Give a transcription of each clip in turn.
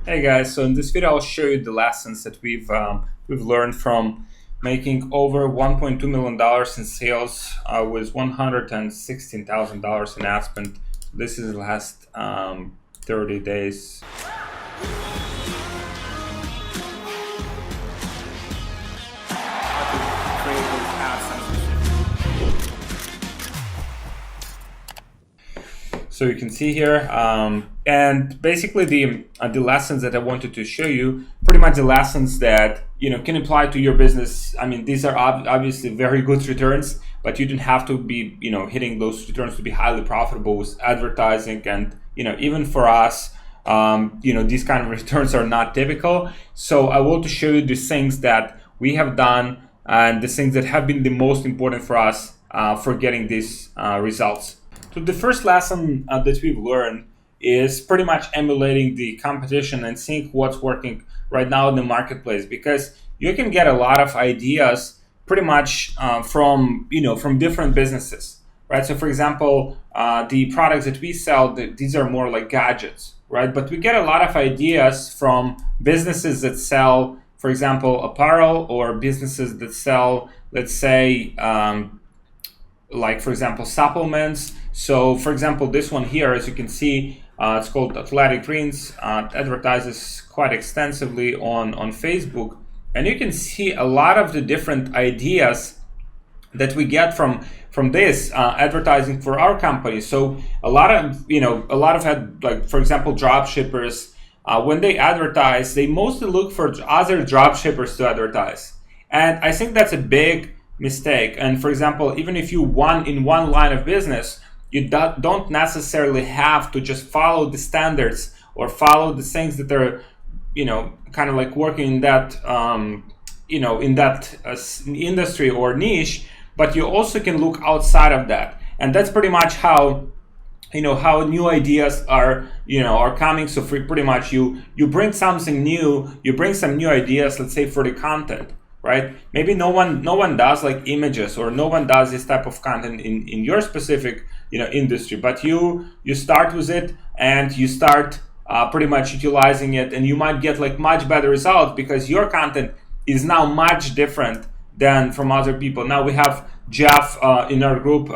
Hey guys, so in this video I'll show you the lessons that we've learned from making over $1.2 million in sales with $116,000 in ad spend. This is the last 30 days. So you can see here, and basically the lessons that I wanted to show you, pretty much the lessons that can apply to your business. I mean, these are obviously very good returns, but you don't have to be hitting those returns to be highly profitable with advertising. And even for us, these kind of returns are not typical. So I want to show you the things that we have done and the things that have been the most important for us for getting these results. So the first lesson that we've learned is pretty much emulating the competition and seeing what's working right now in the marketplace, because you can get a lot of ideas pretty much from different businesses, right? So for example, the products that we sell, these are more like gadgets, right? But we get a lot of ideas from businesses that sell, for example, apparel, or businesses that sell, let's say, like for example, supplements. So for example, this one here, as you can see, it's called Athletic Greens. Advertises quite extensively on Facebook, and you can see a lot of the different ideas that we get from this advertising for our company. So a lot of like for example, drop shippers, when they advertise, they mostly look for other drop shippers to advertise, and I think that's a big mistake. And for example, even if you in one line of business, you don't necessarily have to just follow the standards or follow the things that are kind of like working in that in that industry or niche, but you also can look outside of that. And that's pretty much how how new ideas are coming. So pretty much you bring something new, you bring some new ideas, let's say for the content, right? Maybe no one does like images, or no one does this type of content in your specific industry, but you start with it and you start pretty much utilizing it, and you might get like much better results because your content is now much different than from other people. Now we have Jeff in our group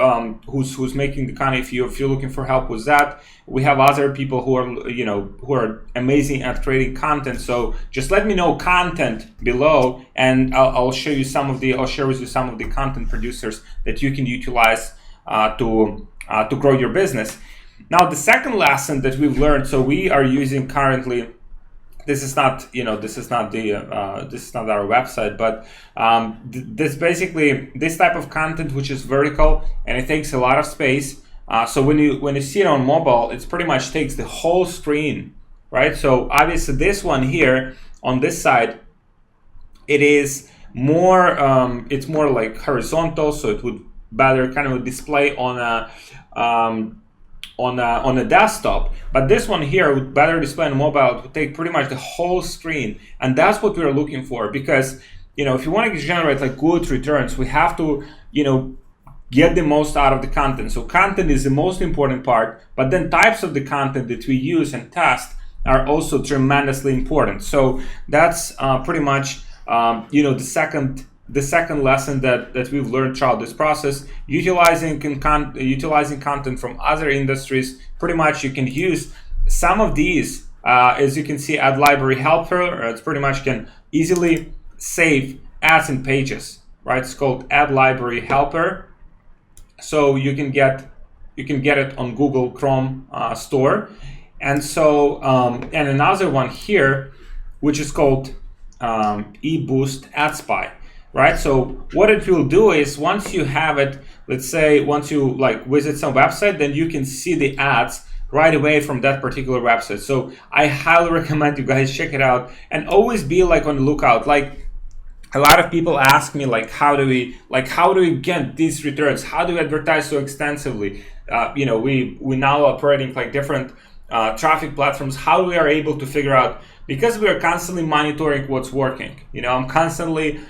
who's making the content. If you're looking for help with that, we have other people who are amazing at creating content. So just let me know content below, and I'll share with you some of the content producers that you can utilize to grow your business. Now the second lesson that we've learned, so we are using currently, this is not our website, but this basically this type of content which is vertical and it takes a lot of space. So when you see it on mobile, it's pretty much takes the whole screen, right? So obviously this one here on this side, it is more it's more like horizontal, so it would better kind of display on a desktop. But this one here would better display on mobile. It would take pretty much the whole screen, and that's what we're looking for, because if you want to generate like good returns, we have to get the most out of the content. So content is the most important part, but then types of the content that we use and test are also tremendously important. So that's pretty much the second lesson that we've learned throughout this process. Utilizing content from other industries. Pretty much you can use some of these, as you can see, Ad Library Helper. It's pretty much can easily save ads and pages, right? It's called Ad Library Helper. So you can get it on Google Chrome store. And so and another one here, which is called eBoost Ad Spy. Right, so what it will do is, once you have it, let's say once you visit some website, then you can see the ads right away from that particular website. So I highly recommend you guys check it out, and always be on the lookout. Like a lot of people ask me how do we get these returns? How do we advertise so extensively? We now operating different traffic platforms. How we are able to figure out, because we are constantly monitoring what's working. I'm constantly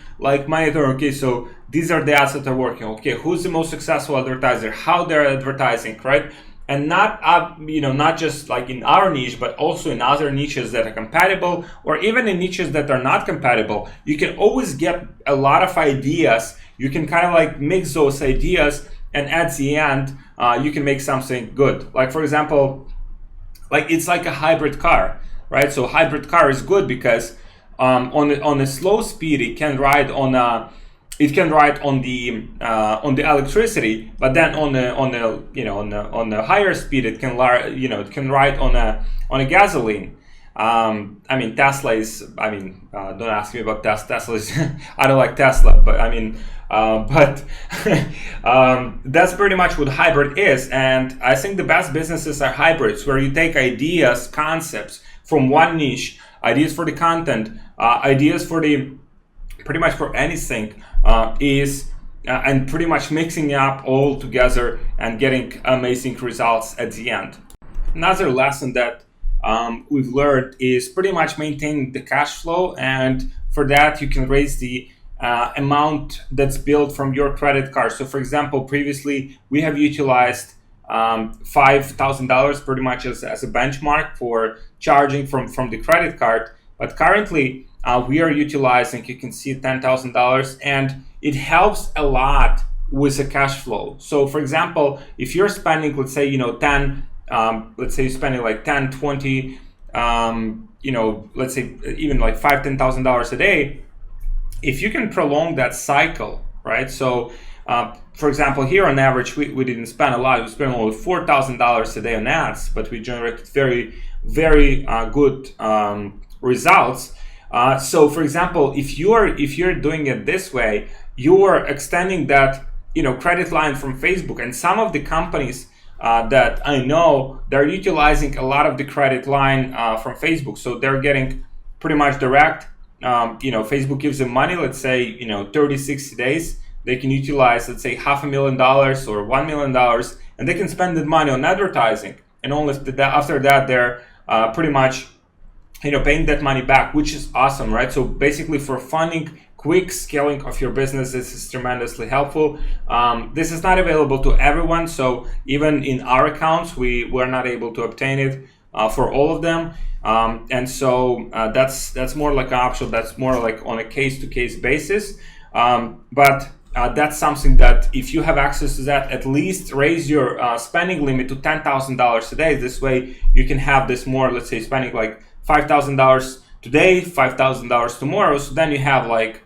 monitor, okay, so these are the ads that are working. Okay, who's the most successful advertiser? How they're advertising, right? and not not just like in our niche, but also in other niches that are compatible, or even in niches that are not compatible. You can always get a lot of ideas. You can kind of like mix those ideas, and at the end you can make something good. Like for example, like it's like a hybrid car, right? So hybrid car is good because on a slow speed it can ride on the electricity, but then on the higher speed it can ride on a gasoline. I mean, Tesla is, don't ask me about Tesla is I don't like Tesla, but but that's pretty much what hybrid is. And I think the best businesses are hybrids, where you take ideas, concepts from one niche, ideas for the content, ideas for the pretty much for anything, and pretty much mixing it up all together and getting amazing results at the end. Another lesson that we've learned is pretty much maintaining the cash flow, and for that you can raise the amount that's billed from your credit card. So for example, previously we have utilized $5,000 pretty much as a benchmark for charging from the credit card, but currently we are utilizing, you can see $10,000, and it helps a lot with the cash flow. So for example, if you're spending, let's say, let's say you're spending like 10, 20, let's say even like $5,000-$10,000 a day, if you can prolong that cycle, right? So for example, here on average, we didn't spend a lot. We spent only $4,000 a day on ads, but we generated very, very good results. So for example, if you're doing it this way, you are extending that credit line from Facebook. And some of the companies that I know, they're utilizing a lot of the credit line from Facebook. So they're getting pretty much direct. Facebook gives them money, let's say 30, 60 days. They can utilize, let's say, $500,000 or $1 million, and they can spend that money on advertising. And only after that, they're pretty much paying that money back, which is awesome, right? So basically, for funding quick scaling of your business, this is tremendously helpful. This is not available to everyone, so even in our accounts, we were not able to obtain it for all of them. And so that's more like an option. That's more like on a case-to-case basis. But that's something that if you have access to that, at least raise your spending limit to $10,000 a day. This way you can have this more, let's say, spending like $5,000 today, $5,000 tomorrow. So then you have like,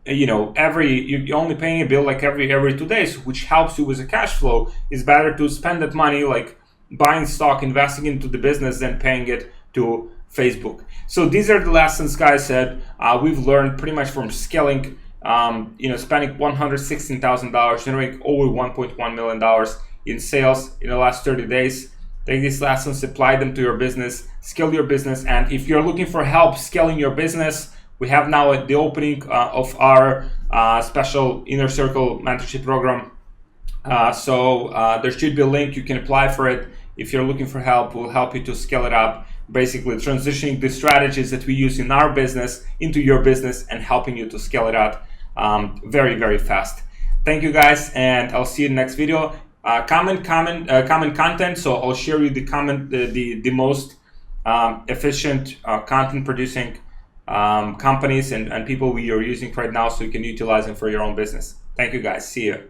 you're only paying a bill like every 2 days, which helps you with the cash flow. It's better to spend that money like buying stock, investing into the business, than paying it to Facebook. So these are the lessons, guys, that we've learned pretty much from scaling. Spending $116,000, generating over $1.1 million in sales in the last 30 days. Take these lessons, apply them to your business, scale your business. And if you're looking for help scaling your business, we have now the opening of our special Inner Circle mentorship program. So there should be a link. You can apply for it. If you're looking for help, we'll help you to scale it up. Basically transitioning the strategies that we use in our business into your business and helping you to scale it out very, very fast. Thank you, guys, and I'll see you in the next video. Comment content. So I'll share you the most efficient content producing companies and people we are using right now, so you can utilize them for your own business. Thank you, guys. See you.